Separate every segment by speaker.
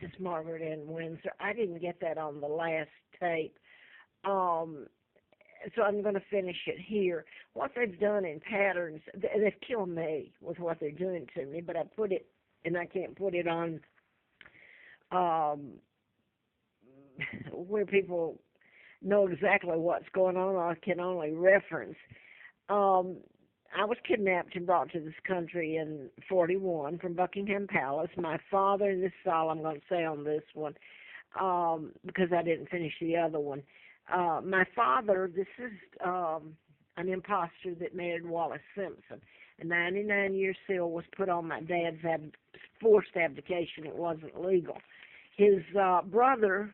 Speaker 1: is Margaret Ann Windsor. I didn't get that on the last tape. Um, so I'm going to finish it here. What they've done in patterns, they've killed me with what they're doing to me, but I put it, and I can't put it on um, where people know exactly what's going on. I can only reference. Um, I was kidnapped and brought to this country in 41 from Buckingham Palace. My father, and this is all I'm going to say on this one, because I didn't finish the other one. My father, this is an imposter that married Wallace Simpson. A 99-year seal was put on my dad's forced abdication. It wasn't legal. His brother,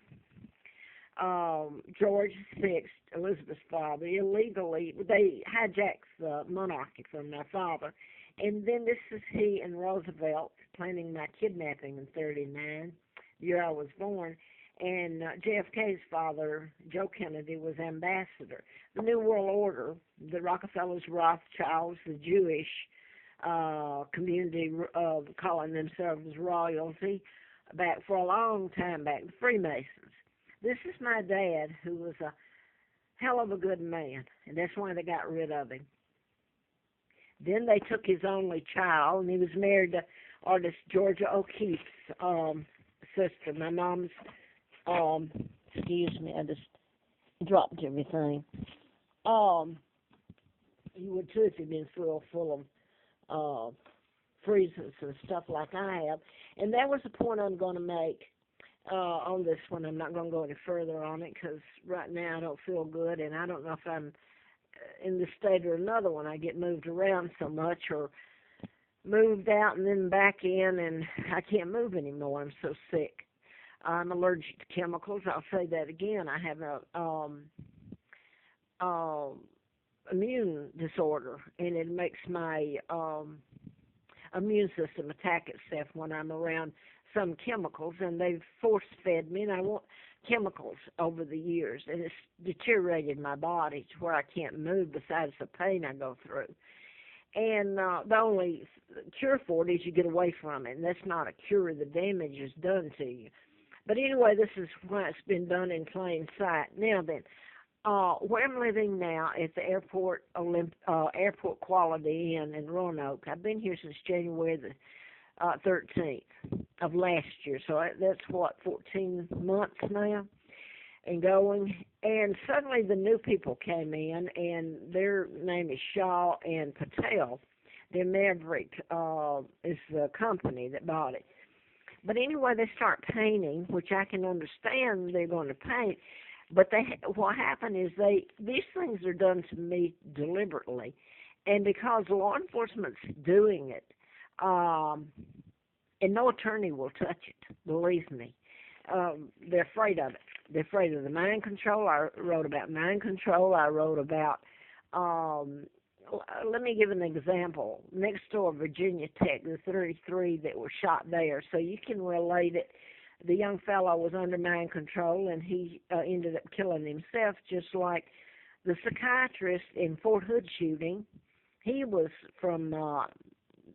Speaker 1: George VI, Elizabeth's father, illegally, they hijacked the monarchy from my father. And then this is he and Roosevelt planning my kidnapping in 39, the year I was born. And JFK's father, Joe Kennedy, was ambassador. The New World Order, the Rockefellers, Rothschilds, the Jewish community calling themselves royalty, back for a long time back, the Freemasons. This is my dad, who was a hell of a good man, and that's why they got rid of him. Then they took his only child, and he was married to artist Georgia O'Keeffe's sister. My mom's, excuse me, I just dropped everything. You would too if you'd been full of freezes and stuff like I have. And that was the point I'm going to make on this one. I'm not going to go any further on it because right now I don't feel good, and I don't know if I'm in this state or another one. I get moved around so much, or moved out and then back in, and I can't move anymore. I'm so sick. I'm allergic to chemicals. I'll say that again. I have a immune disorder, and it makes my immune system attack itself when I'm around some chemicals, and they've force-fed me, and I want chemicals over the years, and it's deteriorated my body to where I can't move besides the pain I go through. And the only cure for it is you get away from it, and that's not a cure. The damage is done to you. But anyway, this is why it's been done in plain sight. Now then, where I'm living now at the airport Quality Inn in Roanoke. I've been here since January the 13th of last year, so that's what, 14 months now and going. And suddenly the new people came in, and their name is Shaw and Patel. Their Maverick is the company that bought it. But anyway, they start painting, which I can understand they're going to paint. But what happened is these things are done to me deliberately, and because law enforcement's doing it, and no attorney will touch it. Believe me, they're afraid of it. They're afraid of the mind control. I wrote about mind control. I wrote about. Let me give an example. Next door, Virginia Tech, the 33 that were shot there, so you can relate it. The young fellow was under mind control, and he ended up killing himself, just like the psychiatrist in Fort Hood shooting. He was from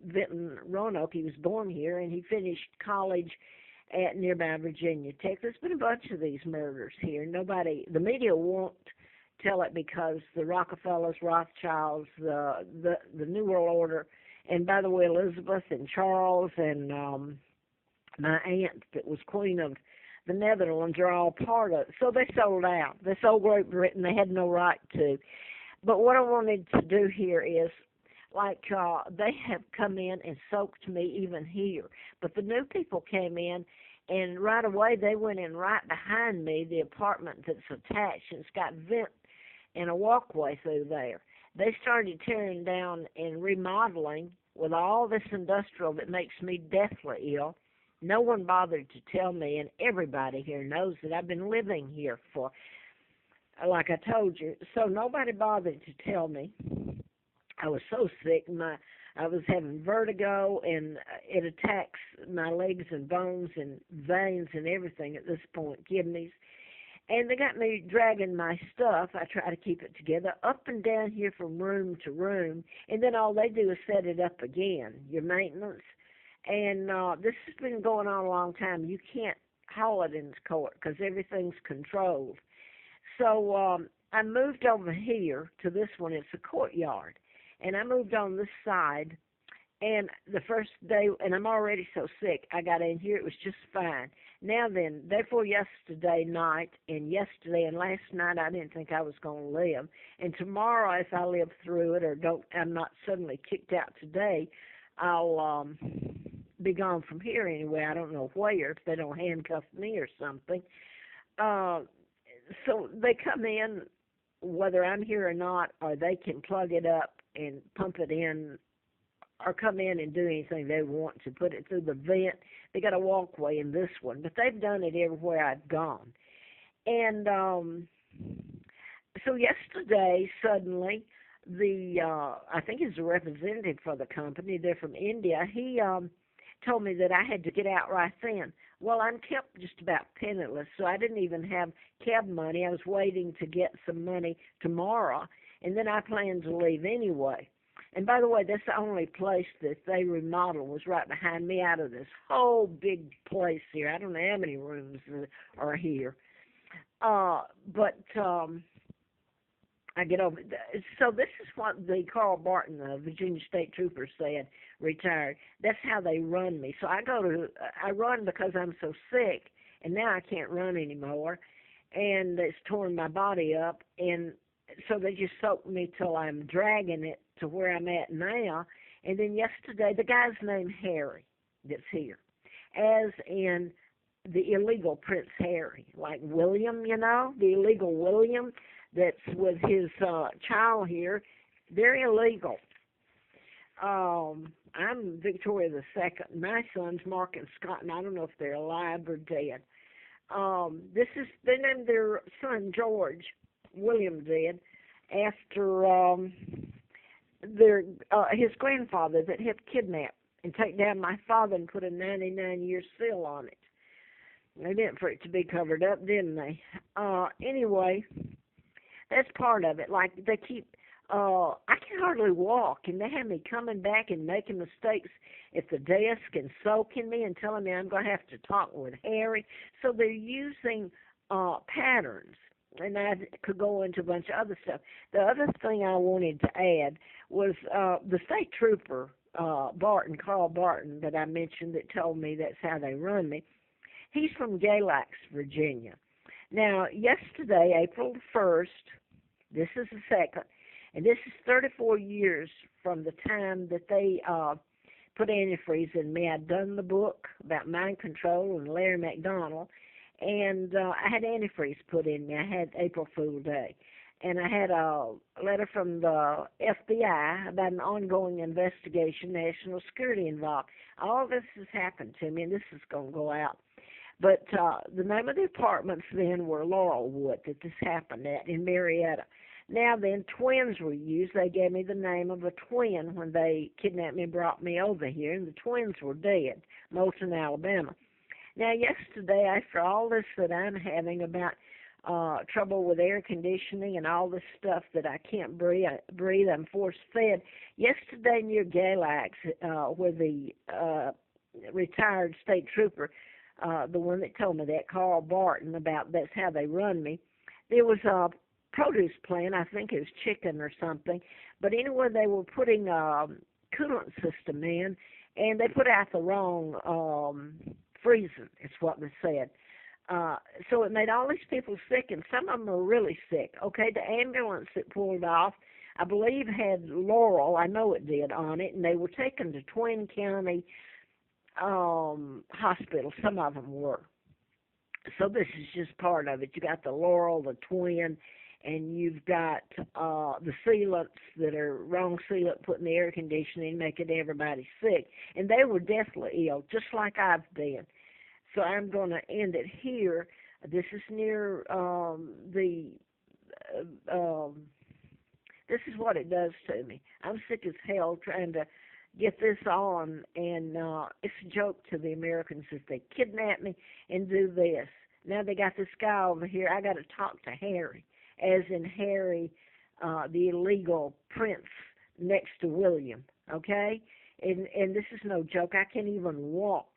Speaker 1: Vinton, Roanoke. He was born here, and he finished college at nearby Virginia Tech. There's been a bunch of these murders here. The media won't tell it because the Rockefellers, Rothschilds, the New World Order, and by the way, Elizabeth and Charles and my aunt that was Queen of the Netherlands are all part of it. So they sold out. They sold Great Britain. They had no right to. But what I wanted to do here is, they have come in and soaked me even here. But the new people came in, and right away they went in right behind me, the apartment that's attached, and it's got vent and a walkway through there. They started tearing down and remodeling with all this industrial that makes me deathly ill. No one bothered to tell me, and everybody here knows that I've been living here for, like I told you. So nobody bothered to tell me. I was so sick. I was having vertigo, and it attacks my legs and bones and veins and everything at this point, kidneys. And they got me dragging my stuff. I try to keep it together, up and down here from room to room, and then all they do is set it up again, your maintenance. And this has been going on a long time. You can't haul it in court because everything's controlled. So I moved over here to this one. It's a courtyard, and I moved on this side. And the first day, and I'm already so sick, I got in here. It was just fine. Now then, therefore, yesterday night and yesterday and last night, I didn't think I was going to live. And tomorrow, if I live through it or don't, I'm not suddenly kicked out today, I'll be gone from here anyway. I don't know where if they don't handcuff me or something. Uh, so they come in, whether I'm here or not, or they can plug it up and pump it in or come in and do anything they want to, put it through the vent. They got a walkway in this one, but they've done it everywhere I've gone. And so yesterday, suddenly, I think he's a representative for the company. They're from India. He told me that I had to get out right then. Well, I'm kept just about penniless, so I didn't even have cab money. I was waiting to get some money tomorrow, and then I planned to leave anyway. And by the way, that's the only place that they remodeled was right behind me out of this whole big place here. I don't know how many rooms are here. But I get over. So this is what the Carl Barton, the Virginia State Trooper, said. Retired. That's how they run me. So I run because I'm so sick, and now I can't run anymore, and it's torn my body up, and so they just soak me till I'm dragging it to where I'm at now. And then yesterday, the guy's named Harry that's here, as in the illegal Prince Harry, like William, the illegal William that's with his child here. They're illegal. I'm Victoria the Second. My son's Mark and Scott, and I don't know if they're alive or dead. They named their son George. William did after his grandfather that had kidnapped and take down my father and put a 99-year seal on it. They meant for it to be covered up, didn't they? Anyway, that's part of it. Like they keep, I can hardly walk, and they have me coming back and making mistakes at the desk and soaking me and telling me I'm going to have to talk with Harry. So they're using patterns. And I could go into a bunch of other stuff. The other thing I wanted to add was the state trooper, Carl Barton, that I mentioned that told me that's how they run me. He's from Galax, Virginia. Now, yesterday, April 1st, this is the second, and this is 34 years from the time that they put antifreeze in me. I'd done the book about mind control and Larry McDonald, and I had antifreeze put in me. I had April Fool Day. And I had a letter from the FBI about an ongoing investigation, national security involved. All this has happened to me, and this is going to go out. But the name of the apartments then were Laurelwood that this happened at in Marietta. Now then, twins were used. They gave me the name of a twin when they kidnapped me and brought me over here, and the twins were dead, Moulton, Alabama. Now, yesterday, after all this that I'm having about trouble with air conditioning and all this stuff that I can't breathe, I'm force-fed. Yesterday near Galax, where the retired state trooper, the one that told me that, Carl Barton, about that's how they run me, there was a produce plant, I think it was chicken or something, but anyway, they were putting a coolant system in, and they put out the wrong freezing, is what they said. So it made all these people sick, and some of them are really sick. Okay, the ambulance that pulled off, I believe, had Laurel, I know it did, on it, and they were taken to Twin County Hospital. Some of them were. So this is just part of it. You got the Laurel, the Twin, and you've got the sealants that are wrong sealant put in the air conditioning, making everybody sick. And they were deathly ill, just like I've been. So I'm going to end it here. This is near this is what it does to me. I'm sick as hell trying to get this on, and it's a joke to the Americans if they kidnap me and do this. Now they got this guy over here. I got to talk to Harry, as in Harry, the illegal prince next to William, okay? And this is no joke. I can't even walk